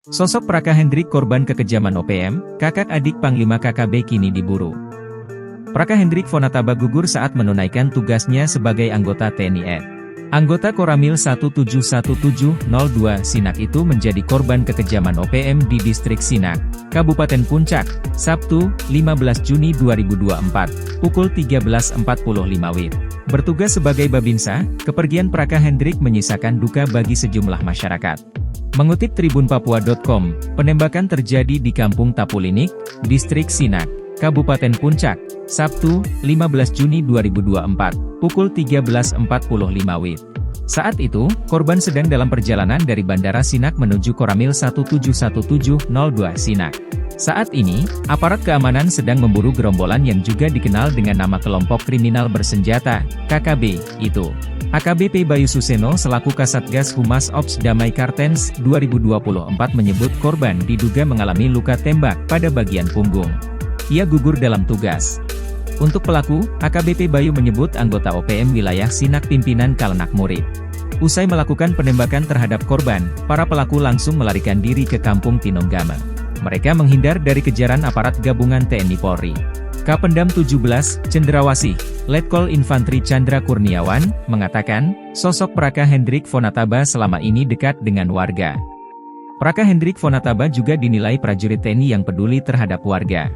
Sosok Praka Hendrik korban kekejaman OPM, kakak adik Panglima KKB kini diburu. Praka Hendrik Fonataba gugur saat menunaikan tugasnya sebagai anggota TNI AD. Anggota Koramil 171702 Sinak itu menjadi korban kekejaman OPM di distrik Sinak, Kabupaten Puncak, Sabtu, 15 Juni 2024, pukul 13.45 WIB. Bertugas sebagai Babinsa, kepergian Praka Hendrik menyisakan duka bagi sejumlah masyarakat. Mengutip tribunpapua.com, penembakan terjadi di Kampung Tapulinik, Distrik Sinak, Kabupaten Puncak, Sabtu, 15 Juni 2024, pukul 13.45 WIB. Saat itu, korban sedang dalam perjalanan dari Bandara Sinak menuju Koramil 171702 Sinak. Saat ini, aparat keamanan sedang memburu gerombolan yang juga dikenal dengan nama kelompok kriminal bersenjata, KKB, itu. AKBP Bayu Suseno selaku Kasatgas Humas Ops Damai Kartens 2024 menyebut korban diduga mengalami luka tembak pada bagian punggung. Ia gugur dalam tugas. Untuk pelaku, AKBP Bayu menyebut anggota OPM wilayah Sinak pimpinan Kalenak Murid. Usai melakukan penembakan terhadap korban, para pelaku langsung melarikan diri ke Kampung Tinonggama. Mereka menghindar dari kejaran aparat gabungan TNI Polri. Kapendam 17, Cendrawasih, Letkol Infantri Chandra Kurniawan, mengatakan, sosok Praka Hendrik Fonataba selama ini dekat dengan warga. Praka Hendrik Fonataba juga dinilai prajurit TNI yang peduli terhadap warga.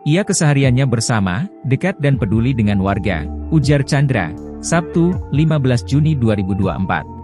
Ia kesehariannya bersama, dekat dan peduli dengan warga, ujar Chandra, Sabtu, 15 Juni 2024.